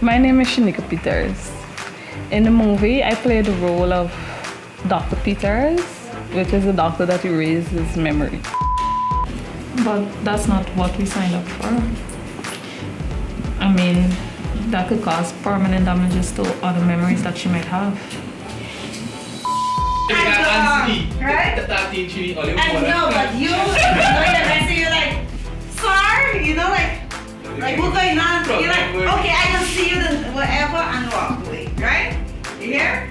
My name is Shanika Peters. In the movie, I played the role of Dr. Peters, which is a doctor that erases memory. But that's not what we signed up for. I mean, that could cause permanent damages to other memories that she might have. Right? I know, but you you're like, sir, you know, like what's going on? You're like, okay, I can see you then whatever and walk away, right? You hear?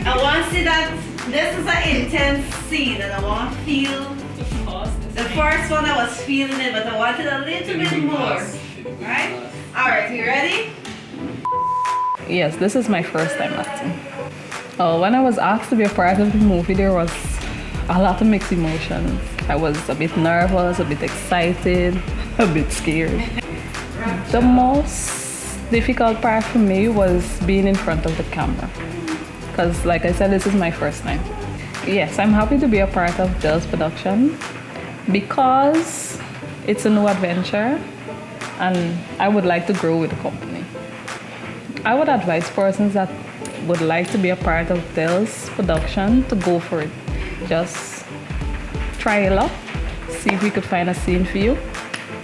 I want to see that this is an intense scene and I want to feel the first one I was feeling it, but I wanted a little bit more. Right? Alright, you ready? Yes, this is my first time acting. When I was asked to be a part of the movie, there was a lot of mixed emotions. I was a bit nervous, a bit excited, a bit scared. The most difficult part for me was being in front of the camera. Because like I said, this is my first time. Yes, I'm happy to be a part of Dell's production because it's a new adventure and I would like to grow with the company. I would advise persons that would like to be a part of Dell's production to go for it. Just try it out, see if we could find a scene for you.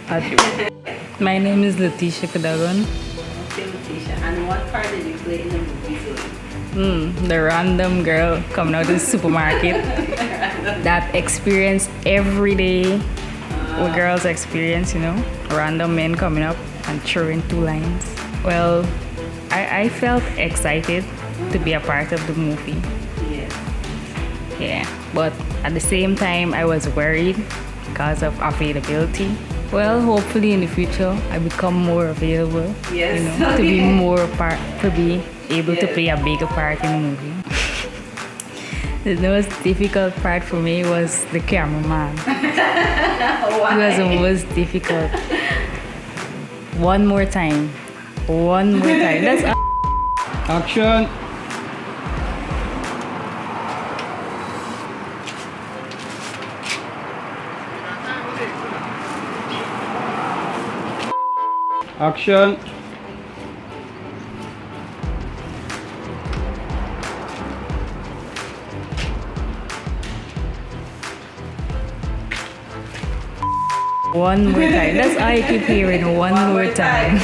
I'll do it. My name is Letitia Kadagon. Okay, Letitia, and what part did you play in the movie, Zoey? The random girl coming out of the supermarket. That experience every day what girls experience, you know, random men coming up and throwing 2 lines. Well, I felt excited to be a part of the movie. Yeah, but at the same time I was worried because of availability. Well, hopefully in the future I become more available, yes. You know, to be more part, to be able to play a bigger part in the movie. The most difficult part for me was the cameraman. It was the most difficult. One more time. That's Action! Action! one more time. That's all I keep hearing. One more time.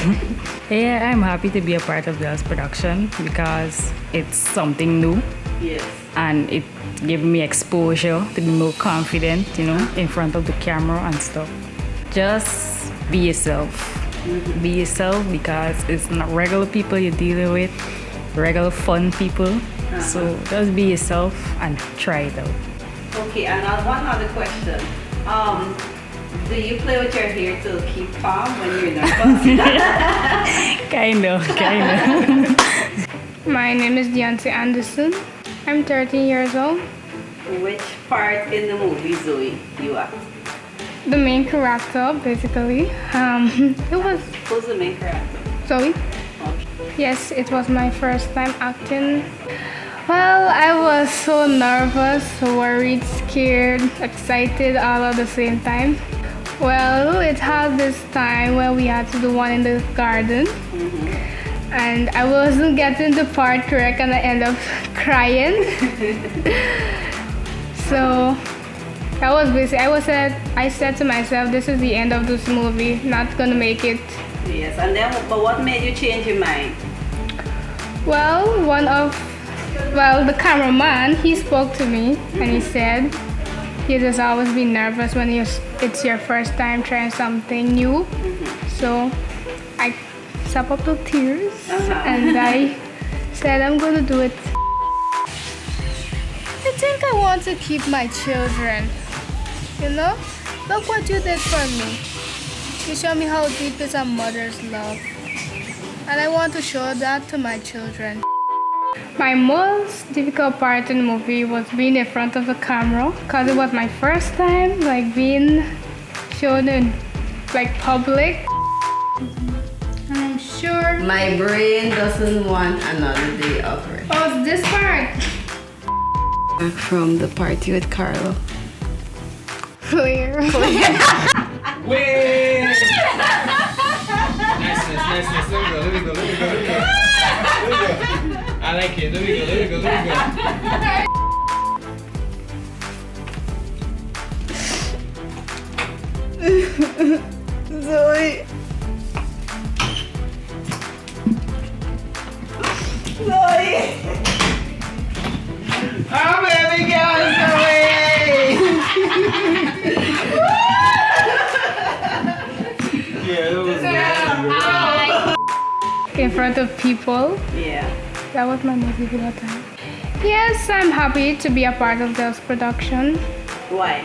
Yeah, I'm happy to be a part of Dell's production because it's something new. Yes. And it gave me exposure to be more confident, you know, in front of the camera and stuff. Just be yourself. Be yourself because it's not regular people you're dealing with, regular fun people. So just be yourself and try it out. Okay, and one other question. Do you play with your hair to keep calm when you're nervous? Kind of. My name is Deontay Anderson. I'm 13 years old. Which part in the movie, Zoey, you act? The main character, basically. Who's the main character? Zoey. Okay. Yes, it was my first time acting. Well, I was so nervous, worried, scared, excited all at the same time. Well, it had this time where we had to do one in the garden. And I wasn't getting the part correct and I ended up crying. So that was basically, I said to myself, this is the end of this movie, not gonna make it. Yes, and then, but what made you change your mind? Well, the cameraman, he spoke to me and he said, you just always be nervous when it's your first time trying something new. So I stopped up the tears and I said I'm gonna do it. I think I want to keep my children. You know? Look what you did for me. You show me how deep is a mother's love. And I want to show that to my children. My most difficult part in the movie was being in front of the camera because it was my first time being shown in public. And I'm sure My brain doesn't want another day of rest. oh, it's this part. Back from the party with Carlo. Clear. Wait! Nice. I like it. Let me go. Zoey. Zoey. Oh, baby girl, yeah, that was In front of people. Yeah. That was my most difficult time. Yes, I'm happy to be a part of this production. Why?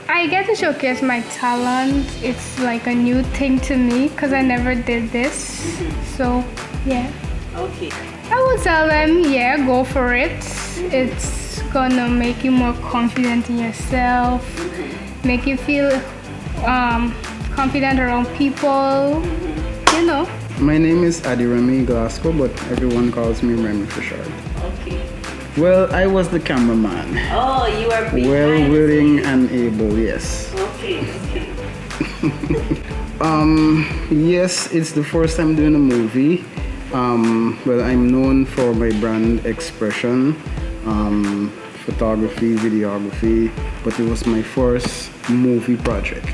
I get to showcase my talent. It's like a new thing to me because I never did this. So, yeah. Okay. I would tell them, yeah, go for it. It's gonna make you more confident in yourself, make you feel confident around people, you know. My name is Adi Remy Glasgow, but everyone calls me Remy for short. Okay. Well, I was the cameraman. Oh, you are behind. Well, willing and able, yes. Okay, okay. Yes, it's the first time doing a movie. Well, I'm known for my brand expression, photography, videography, but it was my first movie project.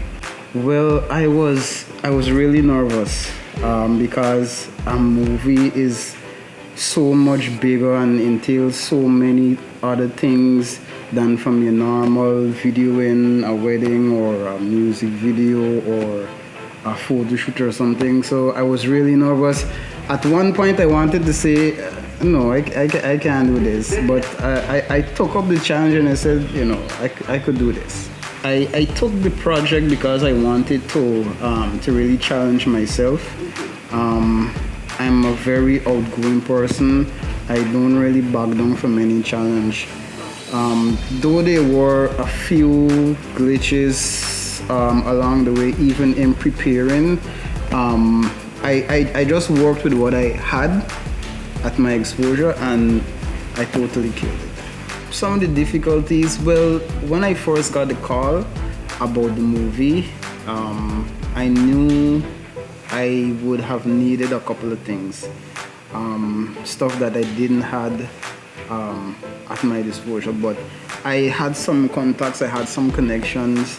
Well, I was really nervous because a movie is so much bigger and entails so many other things than from your normal videoing a wedding or a music video or a photo shoot or something. So I was really nervous. At one point I wanted to say, no, I can't do this. But I took up the challenge and I said, you know, I could do this. I took the project because I wanted to really challenge myself. I'm a very outgoing person. I don't really back down from any challenge. Though there were a few glitches along the way, even in preparing, I just worked with what I had at my exposure and I totally killed it. Some of the difficulties, well, when I first got the call about the movie, I knew I would have needed a couple of things. Stuff that I didn't have at my disposal, but I had some contacts, I had some connections,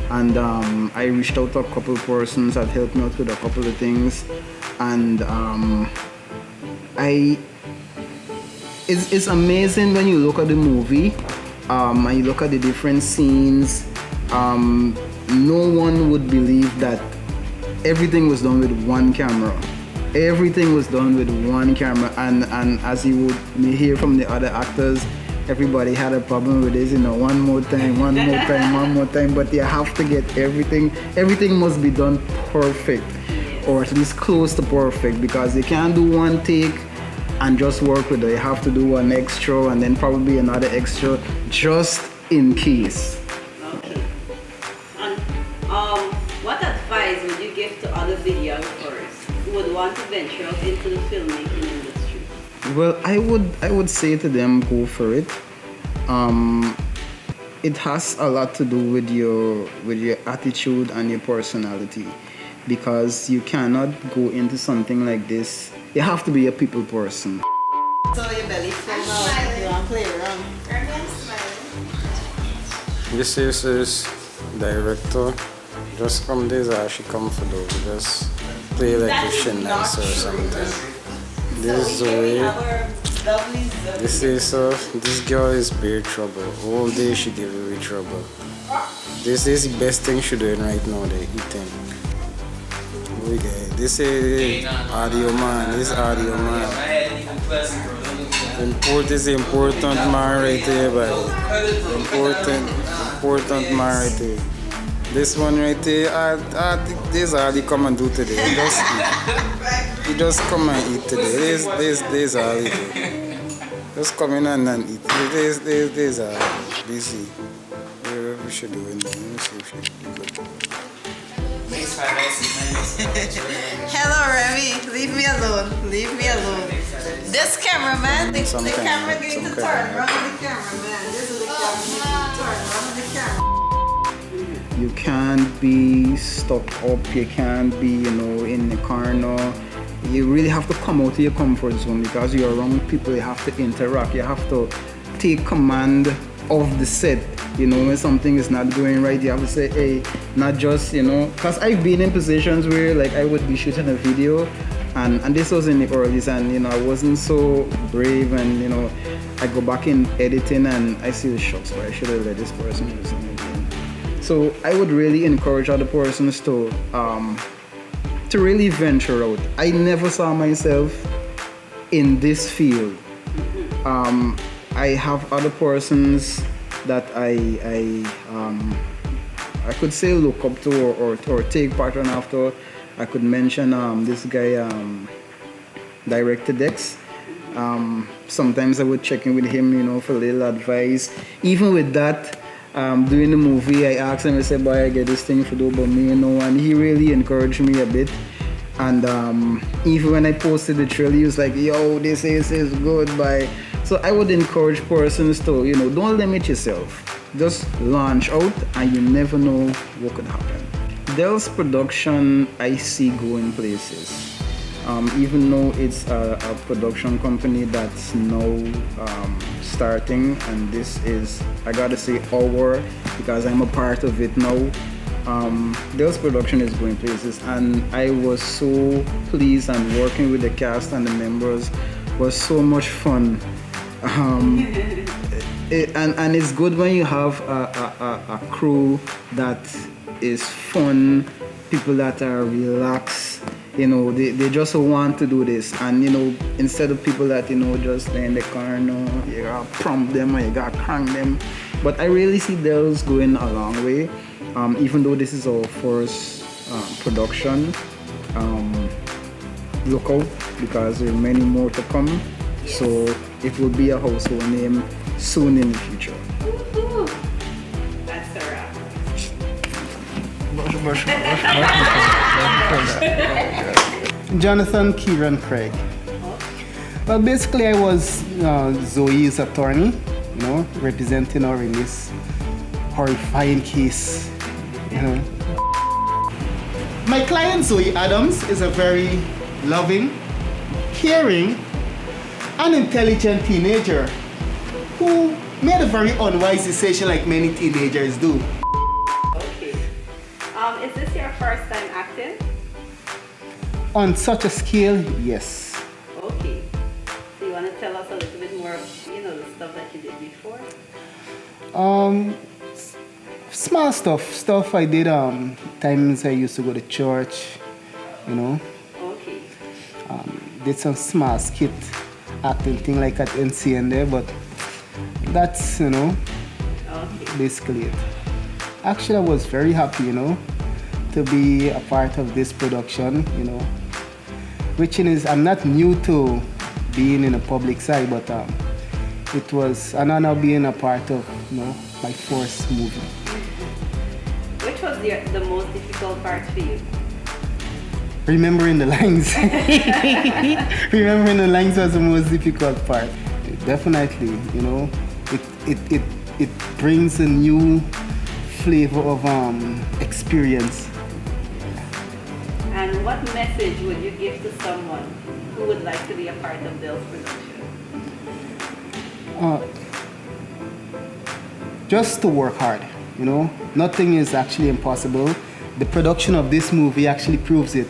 and I reached out to a couple of persons that helped me out with a couple of things, and it's amazing when you look at the movie and you look at the different scenes. No one would believe that everything was done with one camera. Everything was done with one camera, and as you would hear from the other actors, everybody had a problem with this, you know, one more time, but you have to get everything must be done perfect, or at least close to perfect, because you can't do one take and just work with it. You have to do an extra and then probably another extra just in case. Okay. And what advice would you give to other videographers who would want to venture out into the filmmaking industry? Well, I would say to them, go for it. It has a lot to do with your attitude and your personality, because you cannot go into something like this. You have to be a people person. So your belly full now. You want to play around? This is director. Just come this or she comfortable. Just play like the shit nice or something. This is Zoey. This is this girl is big trouble. All day she give me trouble. This is the best thing she doing right now. They eating. This is audio man. This is audio man. This is important man right here, buddy. Important man right here. This one right here, this is all he come and do today. He just eat. He just come and eat today. This all he do. Just come in and eat. This all. Busy. We should do it. Let me see if she do good. Hello, Remy. Leave me alone. Leave me alone. This cameraman, the camera going to turn around the cameraman. This is the camera turn around the camera. You can't be stuck up. You can't be, in the corner. you really have to come out of your comfort zone because you're around people, you have to interact, you have to take command of the set. You know, when something is not going right, you have to say, hey, not just, you know, because I've been in positions where like I would be shooting a video and this was in the earlies and, you know, I wasn't so brave and, you know, I go back in editing and I see the shots where I should have let this person do something again. So I would really encourage other persons to really venture out. I never saw myself in this field. I have other persons that I could say look up to or take pattern after. I could mention this guy, Director Dex. Sometimes I would check in with him, you know, for a little advice. Even with that, doing the movie, I asked him, I said, boy, I get this thing for do about me, you know, and he really encouraged me a bit. And even when I posted the trailer, he was like, yo, this is good, bye. So I would encourage persons to, you know, don't limit yourself. Just launch out and you never know what could happen. Dell's production, I see going places. Even though it's a production company that's now starting, and this is, I gotta say, our, because I'm a part of it now. Dell's production is going places, and I was so pleased, and working with the cast and the members was so much fun. And it's good when you have a crew that is fun, people that are relaxed, you know, they just want to do this. And, you know, instead of people that, you know, just in the car, you know, you gotta prompt them or you gotta crank them. But I really see Dell's going a long way. Even though this is our first production, look out because there are many more to come. Yes. So it will be a household name soon in the future. Woo-hoo. That's a wrap. Jonathan Kieran Craig. Well, basically I was Zoey's attorney, you know, representing her in this horrifying case. You know. My client Zoey Adams is a very loving, caring, and intelligent teenager who made a very unwise decision like many teenagers do. Okay. Is this your first time acting? On such a scale, yes. Okay. So you want to tell us a little bit more of, you know, the stuff that you did before? Small stuff I did, times I used to go to church, you know. Okay. Did some small skit acting thing like at NC and there, but that's, you know, Okay. basically it. Actually, I was very happy, you know, to be a part of this production, you know. Which is, I'm not new to being in a public side, but it was an honor being a part of, you know, my first movie. Which was the most difficult part for you? Remembering the lines. Remembering the lines was the most difficult part. Definitely, you know, it brings a new flavor of experience. And what message would you give to someone who would like to be a part of Dell's production? Just to work hard, you know. Nothing is actually impossible. The production of this movie actually proves it.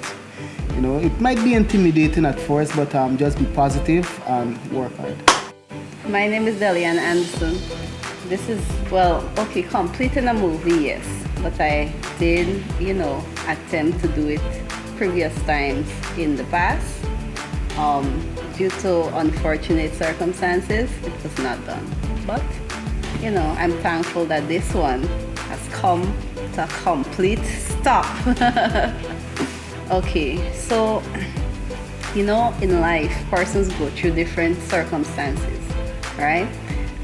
You know, it might be intimidating at first, but just be positive and work hard. My name is Delian Anderson. This is, well, okay, completing a movie, yes. But I did, you know, attempt to do it previous times in the past. Due to unfortunate circumstances, it was not done. But, you know, I'm thankful that this one has come to a complete stop. Okay, so, you know, in life, persons go through different circumstances, right?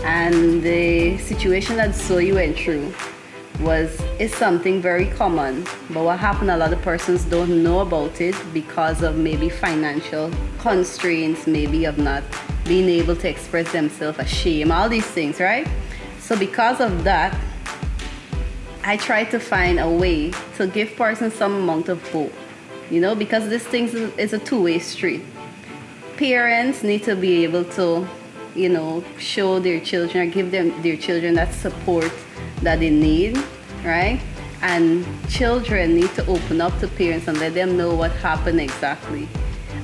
And the situation that Zoey went through is something very common, but what happened, a lot of persons don't know about it because of maybe financial constraints, maybe of not being able to express themselves, a shame, all these things, right? So because of that, I try to find a way to give persons some amount of hope, you know, because this thing is a two-way street. Parents need to be able to, you know, show their children or give their children that support that they need, right? And children need to open up to parents and let them know what happened exactly.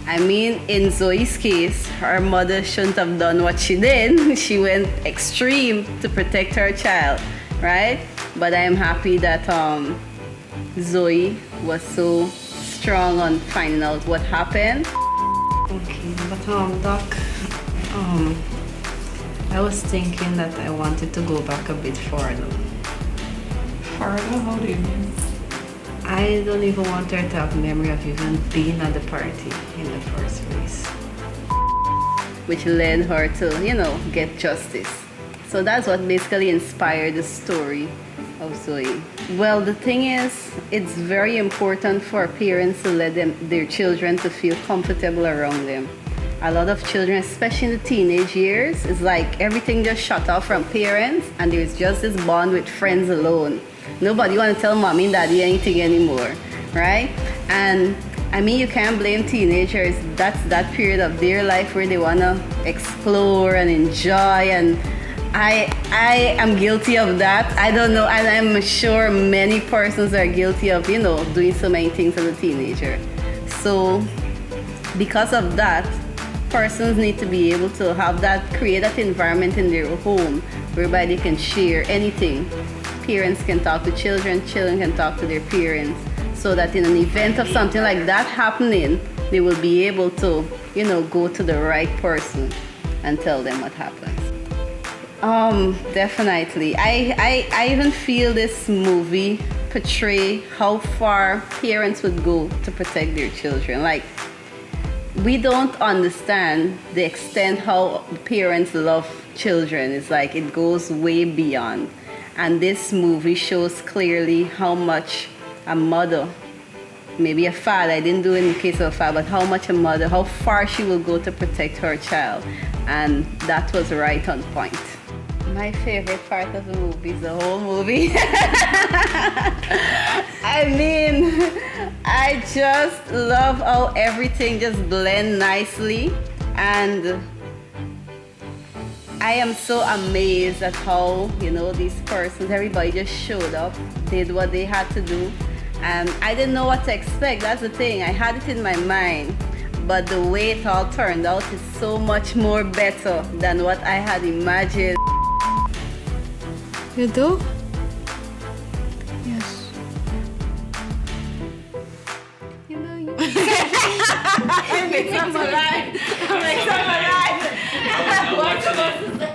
I mean, in Zoe's case, her mother shouldn't have done what she did. She went extreme to protect her child, right? But I am happy that Zoey was so strong on finding out what happened. Okay, but Doc, I was thinking that I wanted to go back a bit further. Further? How do you mean? I don't even want her to have memory of even being at the party in the first place. Which led her to, you know, get justice. So that's what basically inspired the story of Zoey. Well, the thing is, it's very important for parents to let their children to feel comfortable around them. A lot of children, especially in the teenage years, it's like everything just shut off from parents and there's just this bond with friends alone. Nobody want to tell mommy and daddy anything anymore, right? And I mean, you can't blame teenagers. That's that period of their life where they want to explore and enjoy, and I am guilty of that. I don't know, and I'm sure many persons are guilty of, you know, doing so many things as a teenager. So because of that, persons need to be able to have that, create that environment in their home whereby they can share anything. Parents can talk to children, children can talk to their parents, so that in an event of something like that happening, they will be able to, you know, go to the right person and tell them what happened. Definitely. I even feel this movie portray how far parents would go to protect their children. Like, we don't understand the extent how parents love children. It's like it goes way beyond. And this movie shows clearly how much a mother, maybe a father, I didn't do it in the case of a father, but how much a mother, how far she will go to protect her child. And that was right on point. My favorite part of the movie is the whole movie. I mean, I just love how everything just blends nicely, and I am so amazed at how, you know, these persons, everybody just showed up, did what they had to do, and I didn't know what to expect. That's the thing, I had it in my mind, but the way it all turned out is so much more better than what I had imagined. You do? Yes. You know you. I make some alive. I make some alive. What's supposed to say?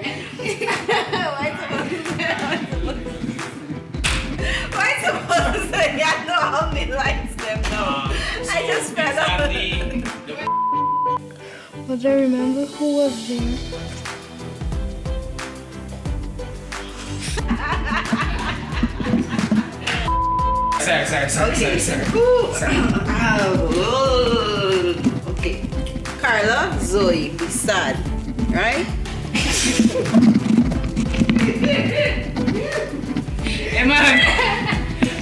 What's supposed to say? I know how many likes them now. I just fed up. But I remember who was there. Sorry. Okay. Carla, Zoey, be sad, right? Hey man,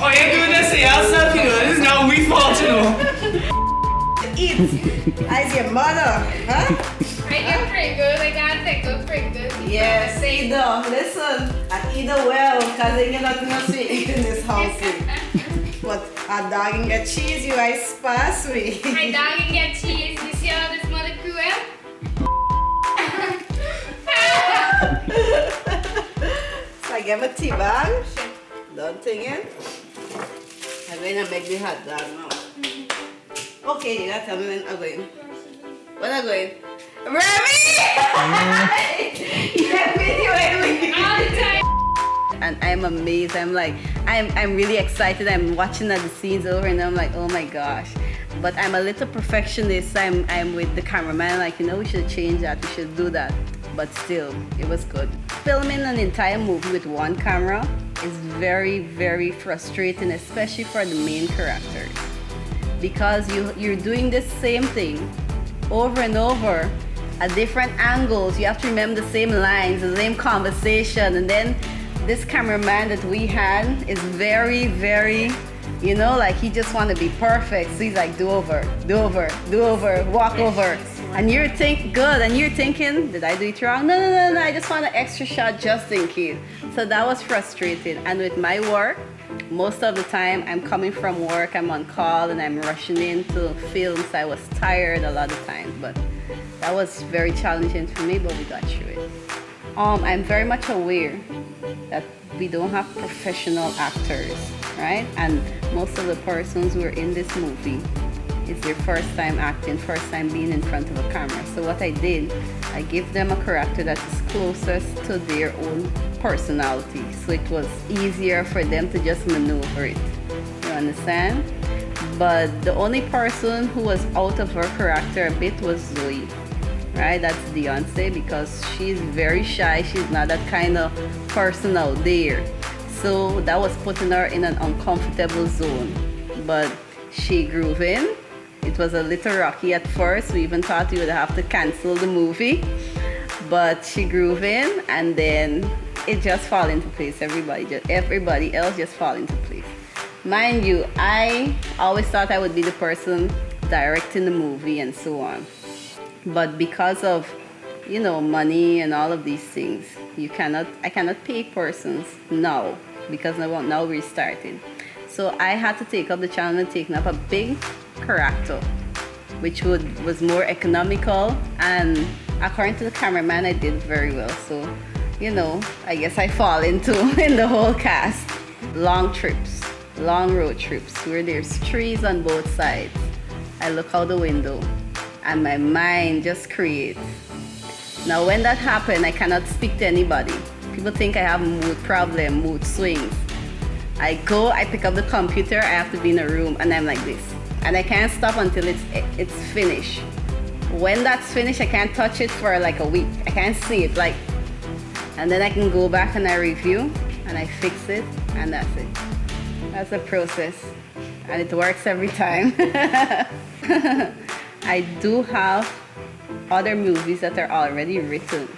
oh you're doing this to yourself, you know, this is not we fault, you know. Eat as your mother, huh? I get pretty good. I can't take good pretty good. Yes, either. Listen, and either well, because they get nothing else to eat in this house. But a dog can get cheese, you I spice me. My dog can get cheese. You see how this mother cruel? So I give a tea bag. Don't think it. I'm going to make the hot dog now. Okay, you gotta tell me when I'm going. When I'm going. Remy! You have video every All the time. And I'm amazed. I'm like, I'm really excited. I'm watching the scenes over and I'm like, oh my gosh. But I'm a little perfectionist. I'm with the cameraman, like, you know, we should change that, we should do that. But still, it was good. Filming an entire movie with one camera is very, very frustrating, especially for the main characters. Because you're doing the same thing over and over at different angles. You have to remember the same lines, the same conversation, and then this cameraman that we had is very, very You know, like he just want to be perfect. So he's like, do over, walk over. And you're thinking, did I do it wrong? No, I just want an extra shot just in case. So that was frustrating. And with my work, most of the time I'm coming from work, I'm on call and I'm rushing into films. I was tired a lot of times, but that was very challenging for me, but we got through it. I'm very much aware that we don't have professional actors, right? And most of the persons who are in this movie, it's their first time acting, first time being in front of a camera. So what I did, I give them a character that is closest to their own personality. So it was easier for them to just maneuver it. You understand? But the only person who was out of her character a bit was Zoey. Right, that's Beyonce, because she's very shy. She's not that kind of person out there. So that was putting her in an uncomfortable zone. But she grew in. It was a little rocky at first. We even thought we would have to cancel the movie. But she grew in, and then it just fall into place. Everybody else just fall into place. Mind you, I always thought I would be the person directing the movie and so on. But because of, money and all of these things, I cannot pay persons now because now we're starting. So I had to take up the challenge and taking up a big character, which was more economical, and according to the cameraman, I did very well. So, I guess I fall in the whole cast. Long trips, long road trips where there's trees on both sides. I look out the window and my mind just creates. Now when that happened, I cannot speak to anybody. People think I have mood problem, mood swings. I pick up the computer, I have to be in a room, and I'm like this. And I can't stop until it's finished. When that's finished, I can't touch it for like a week. I can't see it, and then I can go back and I review, and I fix it, and that's it. That's the process, and it works every time. I do have other movies that are already written,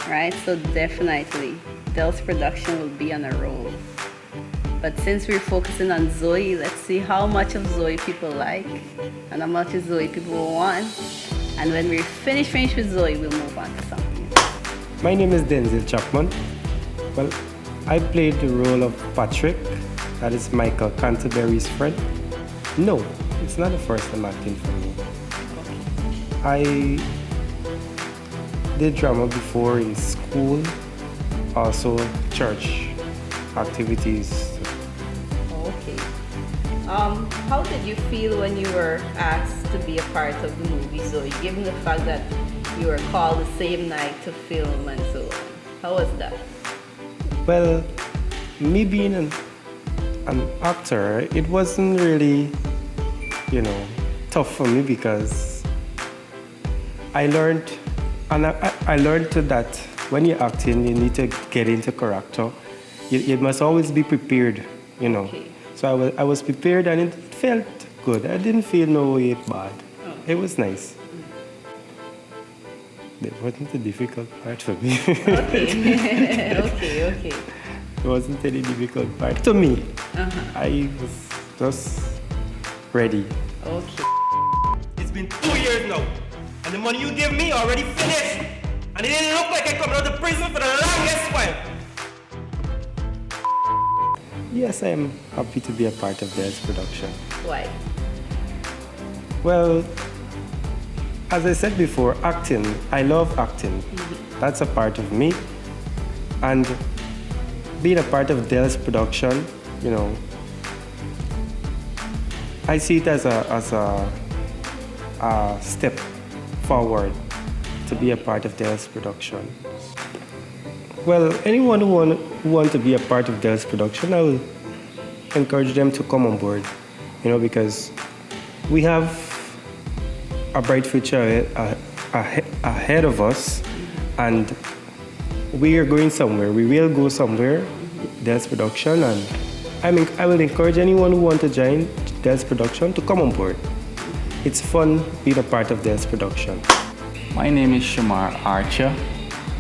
right? So definitely, Dell's production will be on a roll. But since we're focusing on Zoey, let's see how much of Zoey people like and how much of Zoey people will want. And when we're finished with Zoey, we'll move on to something. My name is Denzel Chapman. Well, I played the role of Patrick, that is Michael Canterbury's friend. No, it's not the first time acting for me. I did drama before in school, also church activities. Okay. How did you feel when you were asked to be a part of the movie Zoey, given the fact that you were called the same night to film and so on? How was that? Well, me being an actor, it wasn't really, tough for me because I learned that when you're acting, you need to get into character. You must always be prepared, Okay. So I was prepared and it felt good. I didn't feel no way bad. Oh. It was nice. It wasn't a difficult part for me. Okay. Okay. It wasn't any difficult part to me. I was just ready. Okay. It's been 2 years now, and the money you give me already finished, and it didn't look like I come out of prison for the longest while. Yes, I am happy to be a part of this production. Why? Well, as I said before, acting, I love acting. That's a part of me. And being a part of Dell's production, I see it as a step forward to be a part of Dell's production. Well, anyone who want to be a part of Dell's production, I will encourage them to come on board, because we have a bright future ahead of us, and we are going somewhere. We will go somewhere, Dell's production, and I will encourage anyone who want to join Dell's production to come on board. It's fun being a part of Dell's production. My name is Shamar Archer.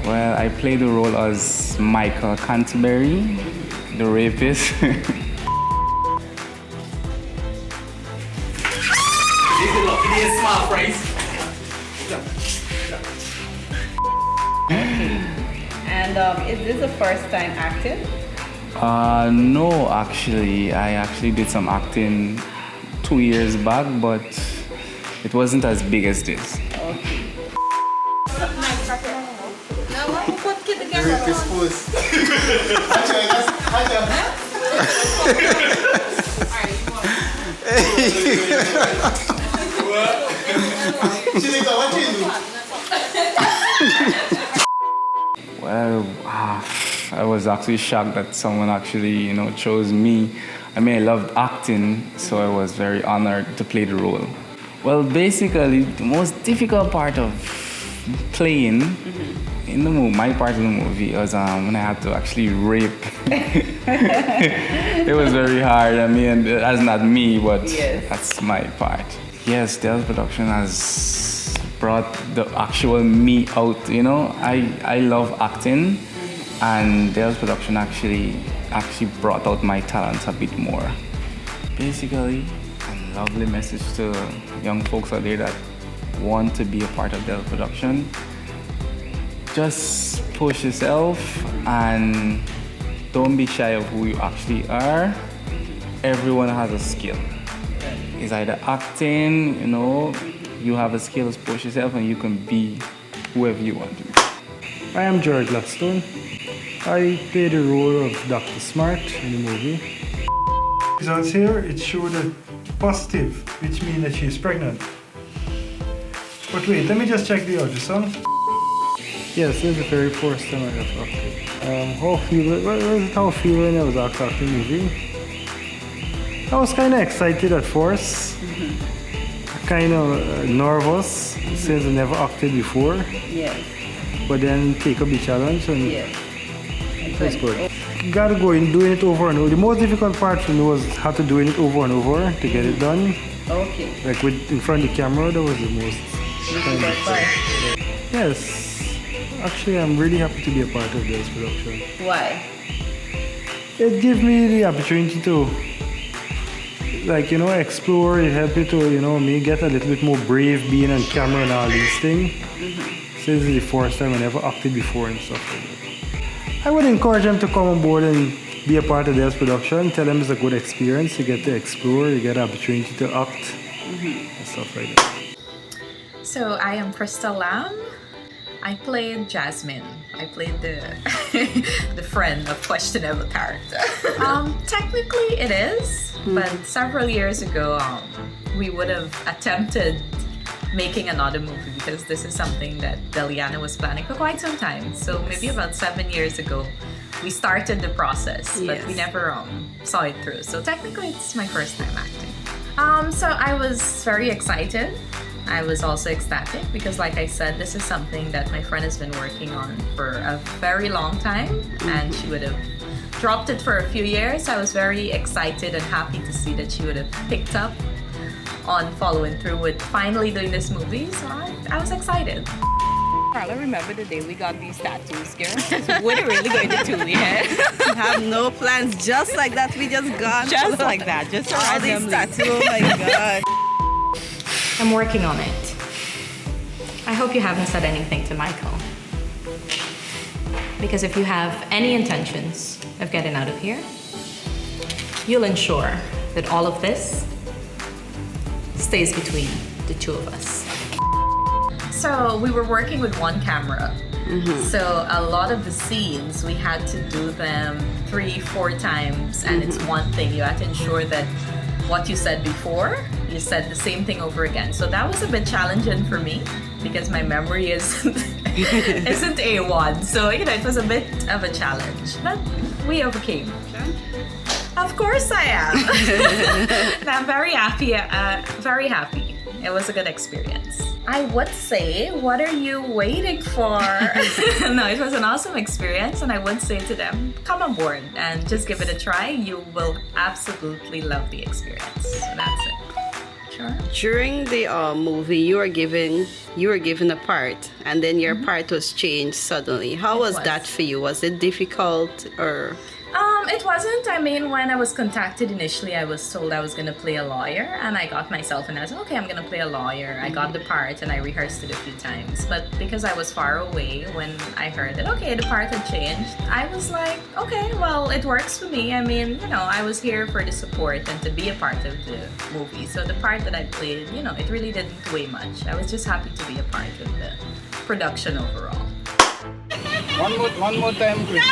Well, I play the role as Michael Canterbury, the rapist. And is this the first time acting? No, actually, I actually did some acting 2 years back, but it wasn't as big as this. Well, I was actually shocked that someone actually, chose me. I mean, I loved acting, so I was very honored to play the role. Well, basically, the most difficult part of playing in the movie, my part of the movie, was when I had to actually rape. It was very hard. I mean, that's not me, but that's my part. Yes, Dell's production has brought the actual me out. I love acting, and Dell's production actually brought out my talents a bit more. Basically, a lovely message to young folks out there that want to be a part of Dell's production. Just push yourself and don't be shy of who you actually are. Everyone has a skill. It's either acting, you have a skill to push yourself and you can be whoever you want to be. I am George Gladstone. I play the role of Dr. Smart in the movie. Results here, it showed a positive, which means that she is pregnant. But wait, let me just check the ultrasound. Yes, this is the very first time I have acted. How was it feel when I was acting in the movie? I was kind of excited at first, kind of nervous since I never acted before. Yes. But then take up the challenge and it was good. You gotta go in doing it over and over. The most difficult part for me was how to doing it over and over to get it done. Okay. Like in front of the camera, that was the most difficult part. Yes. Actually, I'm really happy to be a part of this production. Why? It gives me the opportunity to, explore. It helped me to, me get a little bit more brave being on camera and all these things. So this is the first time I never acted before and stuff like that. I would encourage them to come on board and be a part of this production. Tell them it's a good experience. You get to explore, you get an opportunity to act and stuff like that. So I am Crystal Lam. I played Jasmine. I played the the friend of questionable character. Technically it is, but several years ago we would have attempted making another movie because this is something that Deliana was planning for quite some time. So maybe about 7 years ago we started the process, but we never saw it through. So technically it's my first time acting. So I was very excited. I was also ecstatic because, like I said, this is something that my friend has been working on for a very long time, and she would have dropped it for a few years. I was very excited and happy to see that she would have picked up on following through with finally doing this movie, so I was excited. Carla, remember the day we got these tattoos, girl? What are we really going to do? Yeah? I have no plans, just like that. We just got Just like that, just all these tattoos. Oh my God. I'm working on it. I hope you haven't said anything to Michael. Because if you have any intentions of getting out of here, you'll ensure that all of this stays between the two of us. So we were working with one camera. So a lot of the scenes, we had to do them 3-4 times, and it's one thing. You have to ensure that what you said before, you said the same thing over again. So that was a bit challenging for me because my memory isn't A1. So, it was a bit of a challenge, but we overcame. Of course I am. And I'm very happy, It was a good experience. I would say, what are you waiting for? No, it was an awesome experience, and I would say to them, come on board and just give it a try. You will absolutely love the experience. So that's it. Sure. During the movie, you were given a part, and then your part was changed suddenly. How was that for you? Was it difficult or? It wasn't. I mean, when I was contacted initially, I was told I was gonna play a lawyer, and I got myself and I was okay, I'm gonna play a lawyer. I got the part and I rehearsed it a few times. But because I was far away, when I heard that okay, the part had changed, I was like, okay, well, it works for me. I mean, you know, I was here for the support and to be a part of the movie. So the part that I played, you know, it really didn't weigh much. I was just happy to be a part of the production overall. One more time, Chris.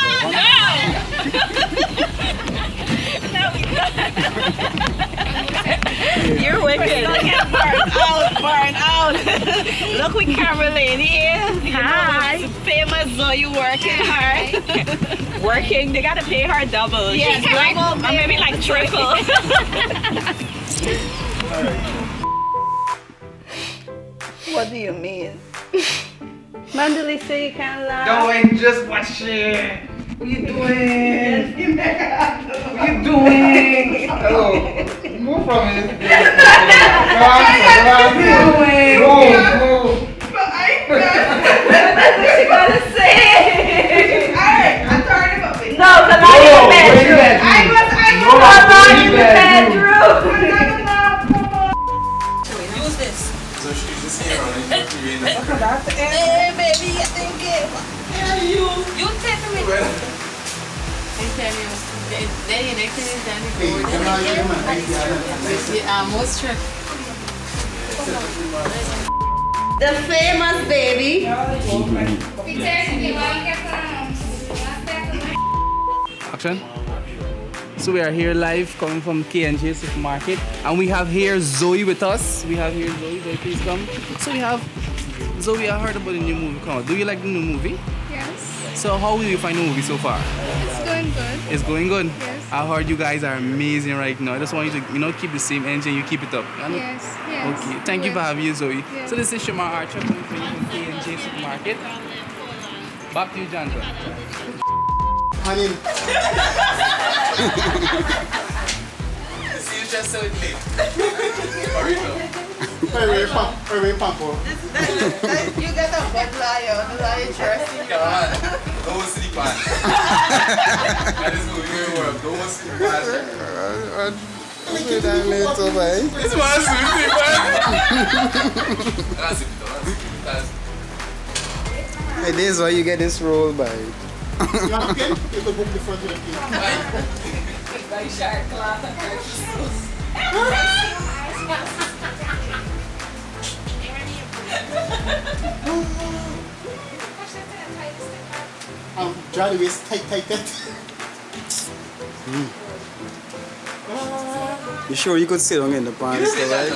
You're wicked. Don't get burn out. Look with camera lady here. Hi. Famous Zoey working hard. Working, they gotta pay her double. Yes, double, or maybe like triple. What do you mean? Mandalay say you can't laugh. Doing just watch it. What you doing? What you doing? Hello. Move from it. What you gotta say? Alright, I'm turning up it. No, the light in the bedroom. I was in the bedroom. Use this. So she's just here on it. Hey, baby, I think it. You take me. I tell you, then the next thing is done before. Most trip. The famous baby. Action. So we are here live coming from K&J Supermarket, and we have here Zoey with us. We have here Zoey. Zoey, please come. So we have Zoey. I heard about the new movie come out. Do you like the new movie? Yes. So how will you find the movie so far? It's going good. It's going good. Yes. I heard you guys are amazing right now. I just want you to, keep the same energy and you keep it up. Yes, yes. Okay. Thank you for having you, Zoey. Yes. So this is Shamar Archer coming from K&J Supermarket. Back to you, Jonathan. Honey. See you just so late. Hurry, Pampo. You get a good liar. The liar trusting. Come on. Don't sleep on. That is what we work. Don't sleep on. This one sleep on. Hey, this is why you get this role by. You have a pen? You can book the front of the pen. By shark class and Dry the waist, tight. You sure you could sit down in the pants, though, right?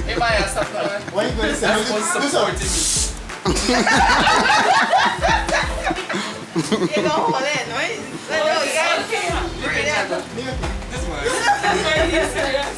Hey, Maya, stop that. Why are you going to say that's what's supporting me. You don't hold it, no? You gotta This one. Are you serious?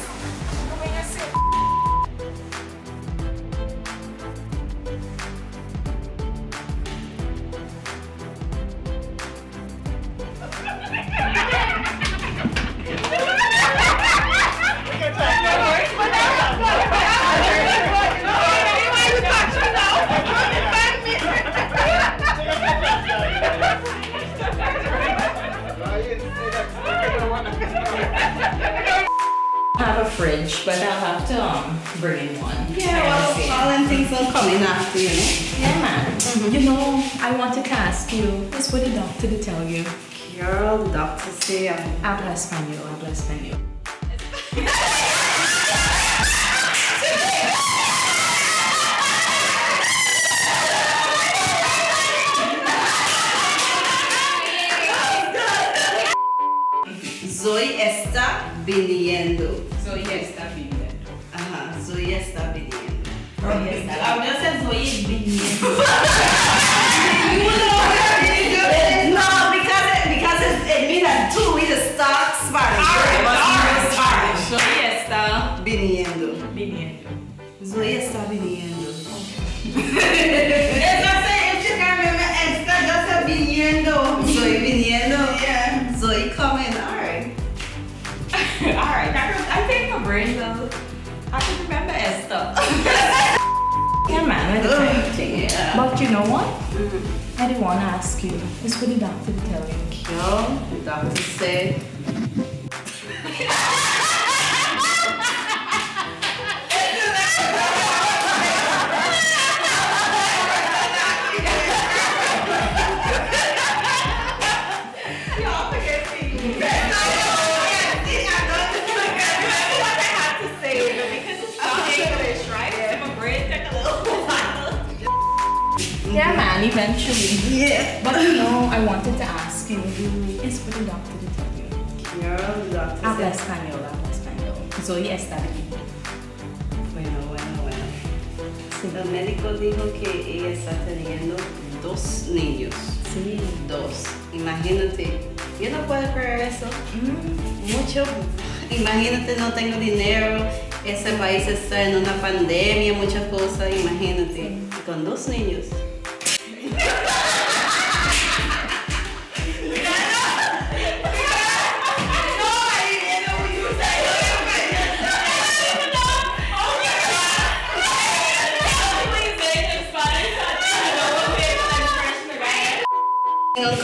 I have a fridge, but I'll have to bring in one. Yeah, well, all them things will come in after, you know? Yeah, man. You know, I wanted to ask you, what's what the doctor to tell you? Girl, the doctor say Habla español, habla español. Zoey está viniendo. Zoey está viniendo. Ajá, Zoey está viniendo. I would just say Zoey is viniendo. No, because it means that two we just start Spanish. Spanish. Zoey está Viniendo. viniendo. Zoey está viniendo. It's not saying if you can't remember está, just say viniendo. Zoey viniendo. Yeah. Zoey coming. Alright. Alright, I think my brain though. I can remember Esther. Yeah, man. I depend. Yeah. But you know what? I didn't want to ask you. It's for the doctor to tell you. Yo, the doctor said. Yeah, man, eventually. Yeah. But you know, I wanted to ask you. It's for the doctor to tell you. Yo, the doctor Habla said. español, habla español. Zoey está aquí. Bueno. El médico dijo que ella está teniendo 2 niños. Sí. 2. Imagínate. Yo no puedo creer eso. Mucho. Imagínate, no tengo dinero. Ese país está en una pandemia, muchas cosas. Imagínate. Y con 2 niños.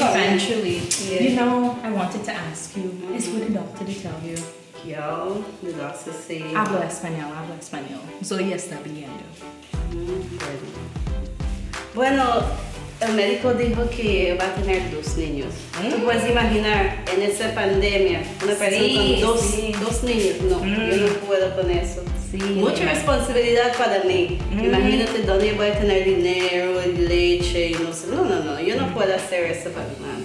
Eventually. Yeah. You know, I wanted to ask you. It's for the doctor to tell you. Yo, the doctor said. Habla español, habla español. Zoey está viendo. Bueno, el médico dijo que va a tener 2 niños. Tú puedes imaginar, en esa pandemia, una persona con 2 niños. No, yo no puedo con eso. Mucha responsabilidad para mí. Imagínate dónde voy a tener dinero, leche, y no sé. No, yo no puedo hacer eso para nada.